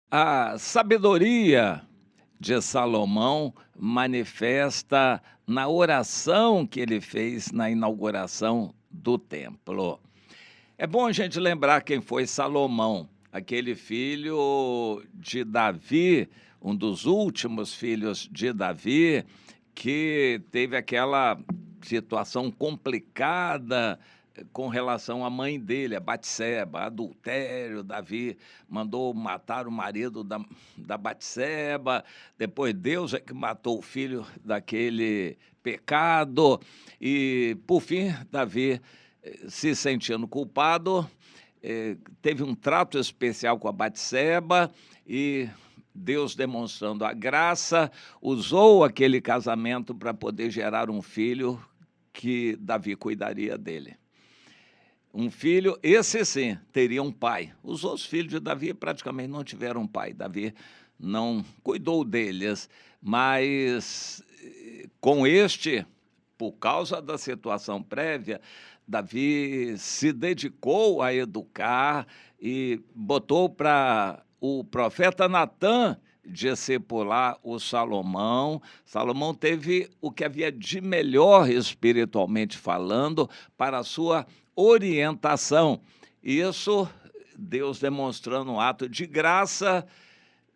A sabedoria de Salomão manifesta na oração que ele fez na inauguração do templo. É bom a gente lembrar quem foi Salomão, aquele filho de Davi, um dos últimos filhos de Davi, que teve aquela situação complicada com relação à mãe dele, a Batseba, adultério. Davi mandou matar o marido da Batseba, depois Deus é que matou o filho daquele pecado, e por fim Davi, se sentindo culpado, teve um trato especial com a Batseba e Deus, demonstrando a graça, usou aquele casamento para poder gerar um filho que Davi cuidaria dele. Um filho, esse sim, teria um pai. Os outros filhos de Davi praticamente não tiveram pai. Davi não cuidou deles, mas com este, por causa da situação prévia, Davi se dedicou a educar e botou para o profeta Natã discipular o Salomão. Salomão teve o que havia de melhor espiritualmente falando para a sua orientação. Isso, Deus demonstrando um ato de graça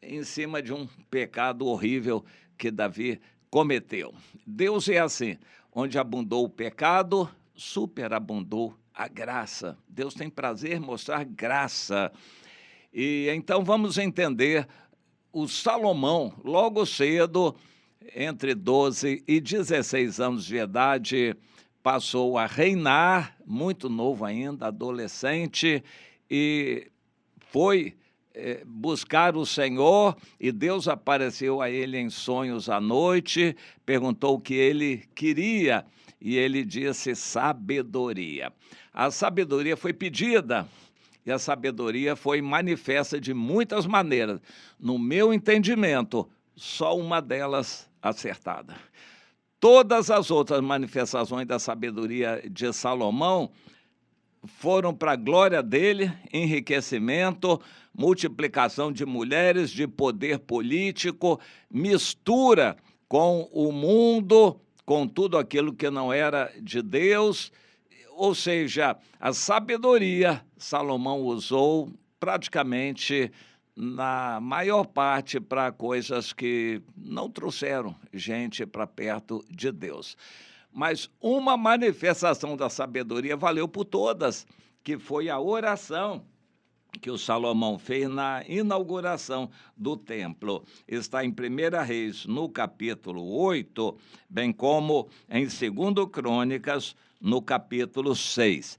em cima de um pecado horrível que Davi cometeu. Deus é assim, onde abundou o pecado, superabundou a graça. Deus tem prazer em mostrar graça. E então vamos entender o Salomão, logo cedo, entre 12 e 16 anos de idade, passou a reinar, muito novo ainda, adolescente, e foi buscar o Senhor, e Deus apareceu a ele em sonhos à noite, perguntou o que ele queria, e ele disse sabedoria. A sabedoria foi pedida, e a sabedoria foi manifesta de muitas maneiras. No meu entendimento, só uma delas acertada. Todas as outras manifestações da sabedoria de Salomão foram para a glória dele, enriquecimento, multiplicação de mulheres, de poder político, mistura com o mundo, com tudo aquilo que não era de Deus. Ou seja, a sabedoria Salomão usou praticamente na maior parte para coisas que não trouxeram gente para perto de Deus. Mas uma manifestação da sabedoria valeu por todas, que foi a oração que o Salomão fez na inauguração do templo. Está em 1 Reis, no capítulo 8, bem como em 2 Crônicas, no capítulo 6.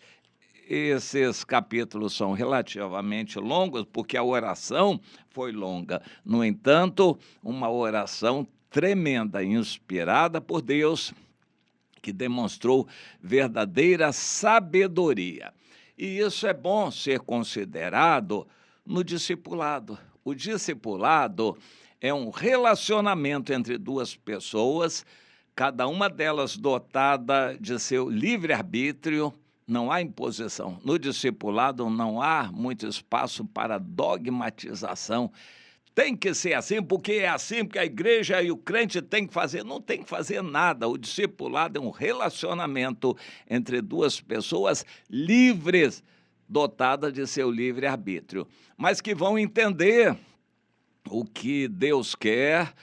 Esses capítulos são relativamente longos, porque a oração foi longa. No entanto, uma oração tremenda, inspirada por Deus, que demonstrou verdadeira sabedoria. E isso é bom ser considerado no discipulado. O discipulado é um relacionamento entre duas pessoas, cada uma delas dotada de seu livre-arbítrio. Não há imposição. No discipulado não há muito espaço para dogmatização. Tem que ser assim, porque é assim, porque a igreja e o crente tem que fazer. Não tem que fazer nada. O discipulado é um relacionamento entre duas pessoas livres, dotadas de seu livre-arbítrio, mas que vão entender o que Deus quer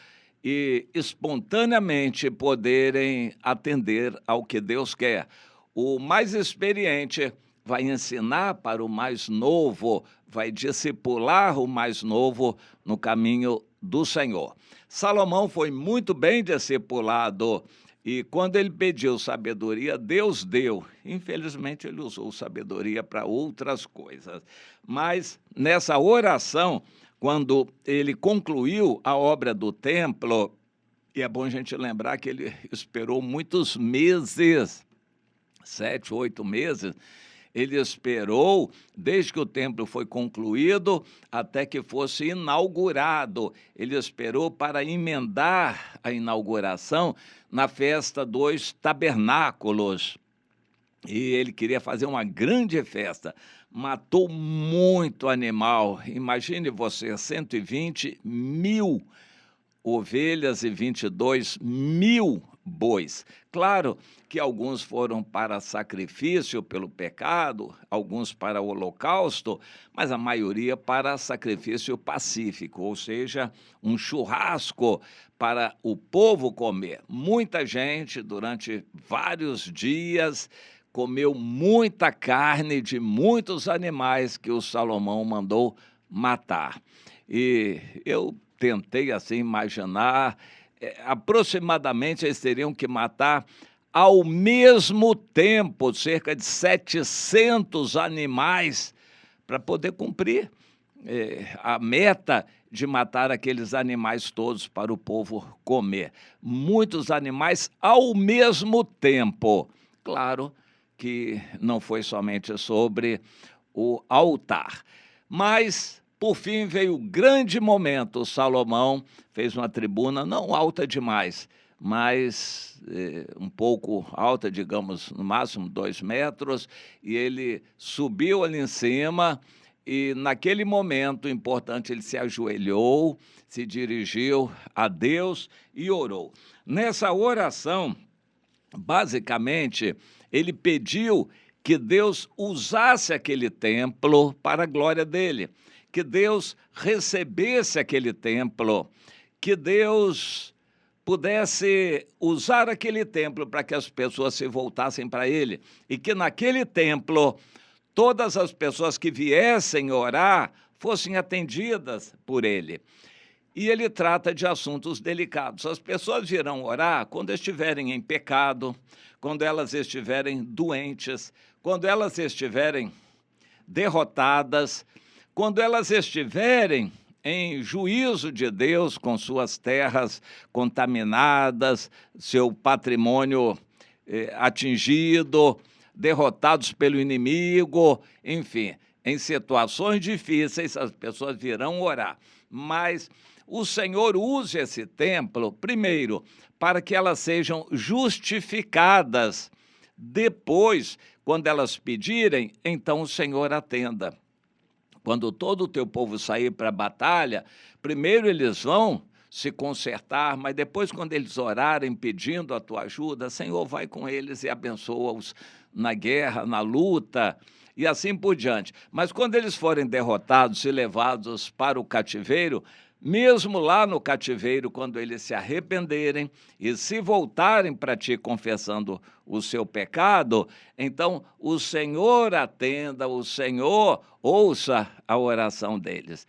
e espontaneamente poderem atender ao que Deus quer. O mais experiente vai ensinar para o mais novo, vai discipular o mais novo no caminho do Senhor. Salomão foi muito bem discipulado e quando ele pediu sabedoria, Deus deu. Infelizmente, ele usou sabedoria para outras coisas. Mas nessa oração, quando ele concluiu a obra do templo, e é bom a gente lembrar que ele esperou muitos meses, 7, 8 meses, ele esperou desde que o templo foi concluído até que fosse inaugurado. Ele esperou para emendar a inauguração na festa dos tabernáculos. E ele queria fazer uma grande festa, matou muito animal. Imagine você, 120 mil ovelhas e 22 mil bois. Claro que alguns foram para sacrifício pelo pecado, alguns para holocausto, mas a maioria para sacrifício pacífico, ou seja, um churrasco para o povo comer. Muita gente, durante vários dias, comeu muita carne de muitos animais que o Salomão mandou matar. E eu tentei assim imaginar, aproximadamente eles teriam que matar ao mesmo tempo cerca de 700 animais para poder cumprir a meta de matar aqueles animais todos para o povo comer. Muitos animais ao mesmo tempo. Claro que não foi somente sobre o altar, mas por fim veio o grande momento. Salomão fez uma tribuna não alta demais, mas um pouco alta, digamos, no máximo 2 metros, e ele subiu ali em cima e naquele momento importante ele se ajoelhou, se dirigiu a Deus e orou. Nessa oração, basicamente, ele pediu que Deus usasse aquele templo para a glória dele, que Deus recebesse aquele templo, que Deus pudesse usar aquele templo para que as pessoas se voltassem para ele, e que naquele templo todas as pessoas que viessem orar fossem atendidas por ele. E ele trata de assuntos delicados. As pessoas virão orar quando estiverem em pecado, quando elas estiverem doentes, quando elas estiverem derrotadas, quando elas estiverem em juízo de Deus com suas terras contaminadas, seu patrimônio atingido, derrotados pelo inimigo, enfim, em situações difíceis as pessoas virão orar. Mas o Senhor use esse templo, primeiro, para que elas sejam justificadas. Depois, quando elas pedirem, então o Senhor atenda. Quando todo o teu povo sair para a batalha, primeiro eles vão se consertar, mas depois, quando eles orarem pedindo a tua ajuda, Senhor, vai com eles e abençoa-os na guerra, na luta, e assim por diante. Mas quando eles forem derrotados e levados para o cativeiro, mesmo lá no cativeiro, quando eles se arrependerem e se voltarem para ti confessando o seu pecado, então o Senhor atenda, o Senhor ouça a oração deles.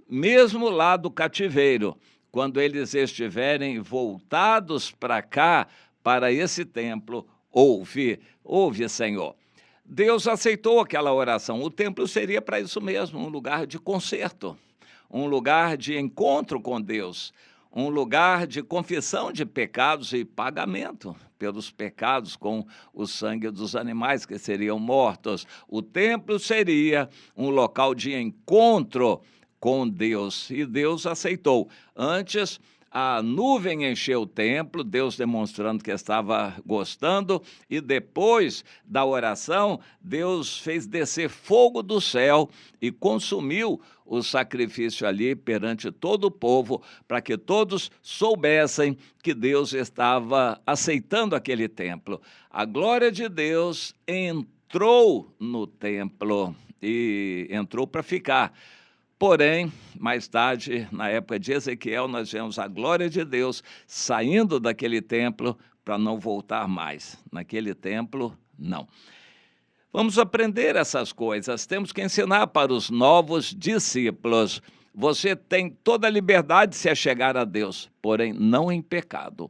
Mesmo lá do cativeiro, quando eles estiverem voltados para cá, para esse templo, ouve, Senhor. Deus aceitou aquela oração. O templo seria para isso mesmo, um lugar de conserto, um lugar de encontro com Deus, um lugar de confissão de pecados e pagamento pelos pecados com o sangue dos animais que seriam mortos. O templo seria um local de encontro com Deus, e Deus aceitou. Antes, a nuvem encheu o templo, Deus demonstrando que estava gostando, e depois da oração, Deus fez descer fogo do céu e consumiu o sacrifício ali perante todo o povo, para que todos soubessem que Deus estava aceitando aquele templo. A glória de Deus entrou no templo e entrou para ficar. Porém, mais tarde, na época de Ezequiel, nós vemos a glória de Deus saindo daquele templo para não voltar mais. Naquele templo, não. Vamos aprender essas coisas, temos que ensinar para os novos discípulos. Você tem toda a liberdade de se achegar a Deus, porém não em pecado.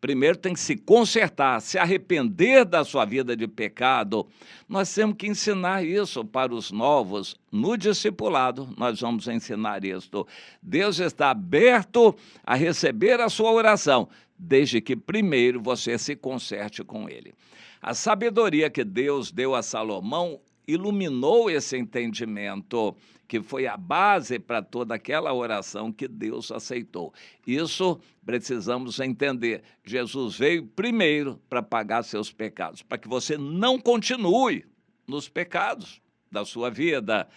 Primeiro tem que se consertar, se arrepender da sua vida de pecado. Nós temos que ensinar isso para os novos. No discipulado, nós vamos ensinar isso. Deus está aberto a receber a sua oração, desde que primeiro você se conserte com Ele. A sabedoria que Deus deu a Salomão iluminou esse entendimento, que foi a base para toda aquela oração que Deus aceitou. Isso precisamos entender. Jesus veio primeiro para pagar seus pecados, para que você não continue nos pecados. da sua vida.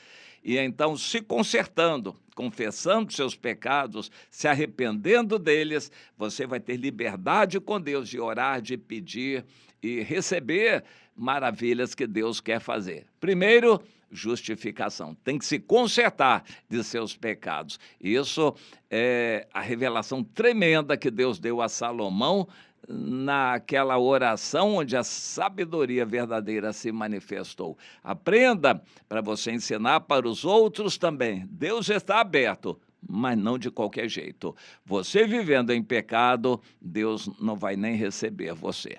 E então, se consertando, confessando seus pecados, se arrependendo deles, você vai ter liberdade com Deus de orar, de pedir e receber maravilhas que Deus quer fazer. Primeiro, justificação. Tem que se consertar de seus pecados. Isso é a revelação tremenda que Deus deu a Salomão naquela oração onde a sabedoria verdadeira se manifestou. Aprenda para você ensinar para os outros também. Deus está aberto, mas não de qualquer jeito. Você vivendo em pecado, Deus não vai nem receber você.